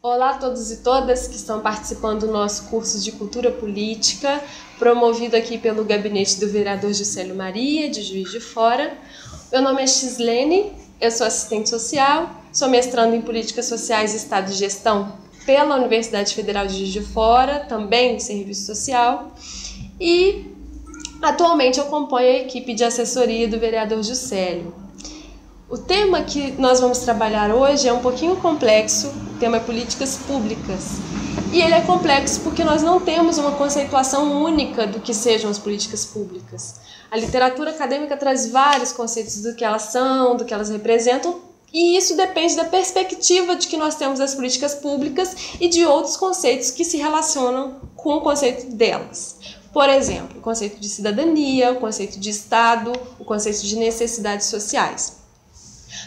Olá a todos e todas que estão participando do nosso curso de Cultura Política, promovido aqui pelo gabinete do vereador Juscelio Maria, de Juiz de Fora. Meu nome é Xislene, eu sou assistente social, sou mestrando em Políticas Sociais e Estado de Gestão pela Universidade Federal de Juiz de Fora, também em Serviço Social, e atualmente eu componho a equipe de assessoria do vereador Juscelio. O tema que nós vamos trabalhar hoje é um pouquinho complexo, o tema é políticas públicas. E ele é complexo porque nós não temos uma conceituação única do que sejam as políticas públicas. A literatura acadêmica traz vários conceitos do que elas são, do que elas representam, e isso depende da perspectiva de que nós temos das políticas públicas e de outros conceitos que se relacionam com o conceito delas. Por exemplo, o conceito de cidadania, o conceito de Estado, o conceito de necessidades sociais.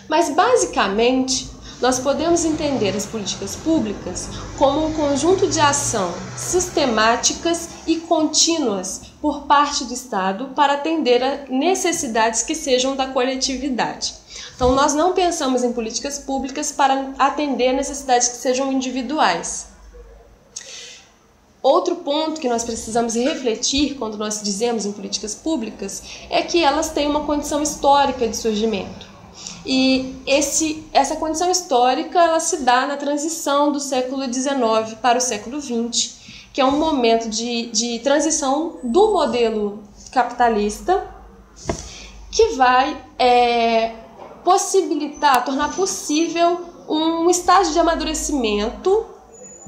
Mas, basicamente, nós podemos entender as políticas públicas como um conjunto de ação sistemáticas e contínuas por parte do Estado para atender a necessidades que sejam da coletividade. Então, nós não pensamos em políticas públicas para atender necessidades que sejam individuais. Outro ponto que nós precisamos refletir quando nós dizemos em políticas públicas é que elas têm uma condição histórica de surgimento. E essa condição histórica ela se dá na transição do século XIX para o século XX, que é um momento de transição do modelo capitalista que vai tornar possível um estágio de amadurecimento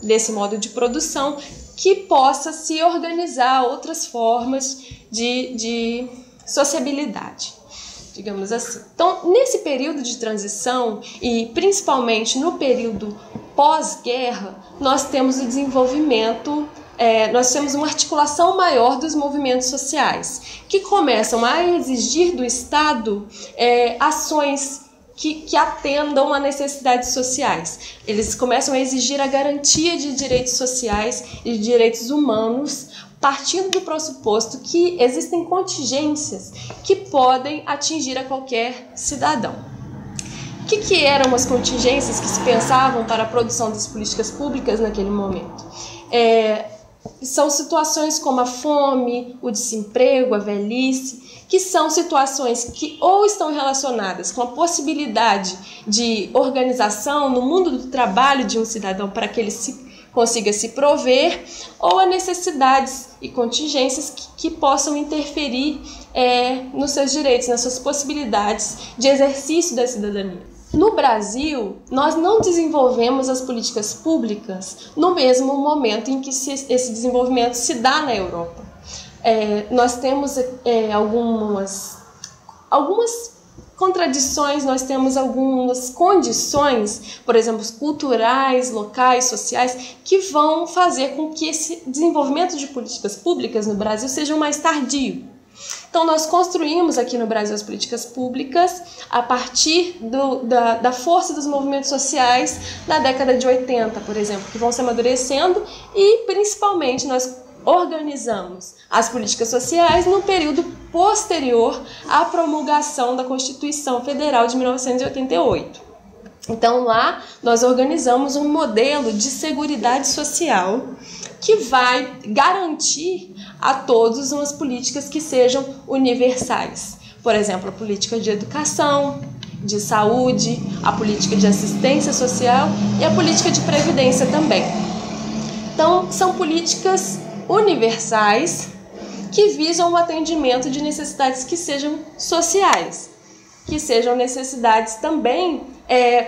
desse modo de produção que possa se organizar outras formas de sociabilidade, digamos assim. Então, nesse período de transição e principalmente no período pós-guerra, nós temos o desenvolvimento, nós temos uma articulação maior dos movimentos sociais, que começam a exigir do Estado ações que atendam a necessidades sociais. Eles começam a exigir a garantia de direitos sociais e de direitos humanos, partindo do pressuposto que existem contingências que podem atingir a qualquer cidadão. O que eram as contingências que se pensavam para a produção das políticas públicas naquele momento? São situações como a fome, o desemprego, a velhice, que são situações que ou estão relacionadas com a possibilidade de organização no mundo do trabalho de um cidadão para que ele consiga se prover, ou a necessidades e contingências que possam interferir nos seus direitos, nas suas possibilidades de exercício da cidadania. No Brasil, nós não desenvolvemos as políticas públicas no mesmo momento em que esse desenvolvimento se dá na Europa. Nós temos algumas contradições, nós temos algumas condições, por exemplo, culturais, locais, sociais, que vão fazer com que esse desenvolvimento de políticas públicas no Brasil seja mais tardio. Então, nós construímos aqui no Brasil as políticas públicas a partir da força dos movimentos sociais da década de 80, por exemplo, que vão se amadurecendo e, principalmente, nós organizamos as políticas sociais no período posterior à promulgação da Constituição Federal de 1988. Então, lá nós organizamos um modelo de seguridade social que vai garantir a todos umas políticas que sejam universais. Por exemplo, a política de educação, de saúde, a política de assistência social e a política de previdência também. Então, são políticas universais que visam o atendimento de necessidades que sejam sociais, que sejam necessidades também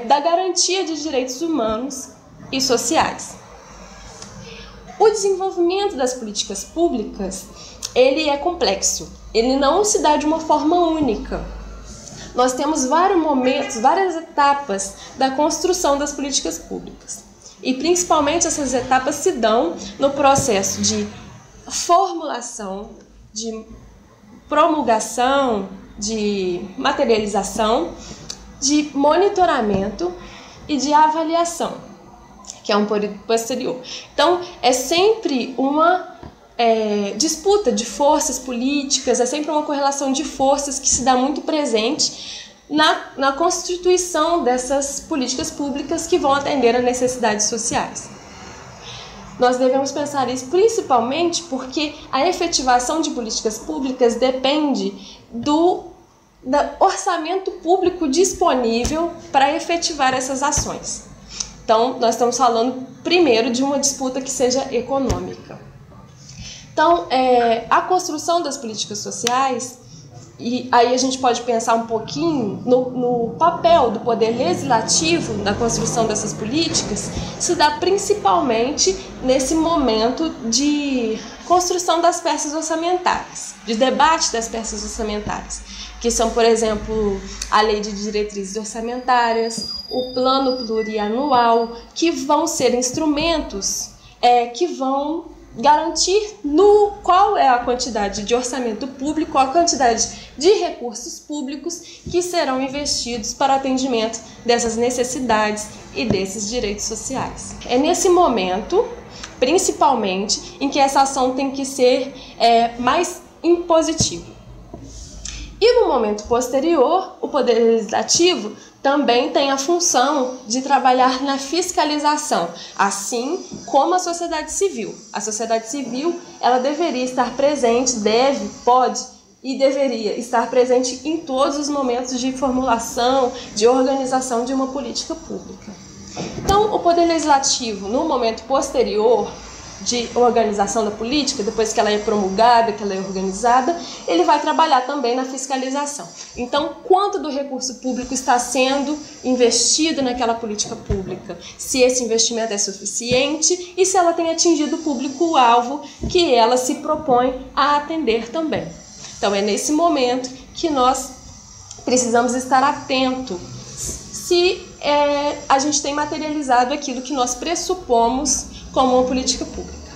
da garantia de direitos humanos e sociais. O desenvolvimento das políticas públicas, ele é complexo, ele não se dá de uma forma única. Nós temos vários momentos, várias etapas da construção das políticas públicas. E principalmente essas etapas se dão no processo de formulação, de promulgação, de materialização, de monitoramento e de avaliação, que é um período posterior. Então, é sempre uma disputa de forças políticas, é sempre uma correlação de forças que se dá muito presente na constituição dessas políticas públicas que vão atender a necessidades sociais. Nós devemos pensar isso principalmente porque a efetivação de políticas públicas depende do orçamento público disponível para efetivar essas ações. Então, nós estamos falando primeiro de uma disputa que seja econômica. Então, a construção das políticas sociais, e aí a gente pode pensar um pouquinho no papel do poder legislativo na construção dessas políticas, se dá principalmente nesse momento de construção das peças orçamentárias, de debate das peças orçamentárias, que são, por exemplo, a Lei de Diretrizes Orçamentárias, o Plano Plurianual, que vão ser instrumentos que vão garantir qual é a quantidade de orçamento público, a quantidade de recursos públicos que serão investidos para atendimento dessas necessidades e desses direitos sociais. É nesse momento, principalmente, em que essa ação tem que ser mais impositiva. E no momento posterior, o Poder Legislativo também tem a função de trabalhar na fiscalização, assim como a sociedade civil. A sociedade civil, ela deveria estar presente, pode e deveria estar presente em todos os momentos de formulação, de organização de uma política pública. Então, o Poder Legislativo, no momento posterior de organização da política, depois que ela é promulgada, que ela é organizada, ele vai trabalhar também na fiscalização. Então, quanto do recurso público está sendo investido naquela política pública? Se esse investimento é suficiente e se ela tem atingido o público-alvo que ela se propõe a atender também. Então, é nesse momento que nós precisamos estar atentos se a gente tem materializado aquilo que nós pressupomos como uma política pública.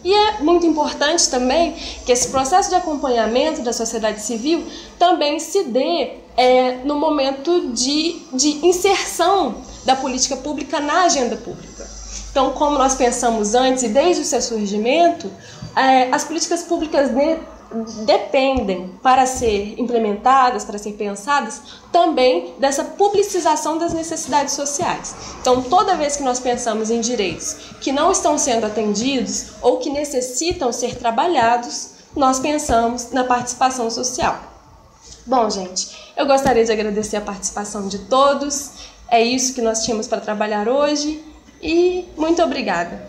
E é muito importante também que esse processo de acompanhamento da sociedade civil também se dê no momento de inserção da política pública na agenda pública. Então, como nós pensamos antes e desde o seu surgimento, as políticas públicas dependem, para ser implementadas, para ser pensadas, também dessa publicização das necessidades sociais. Então, toda vez que nós pensamos em direitos que não estão sendo atendidos ou que necessitam ser trabalhados, nós pensamos na participação social. Bom, gente, eu gostaria de agradecer a participação de todos. É isso que nós tínhamos para trabalhar hoje e muito obrigada.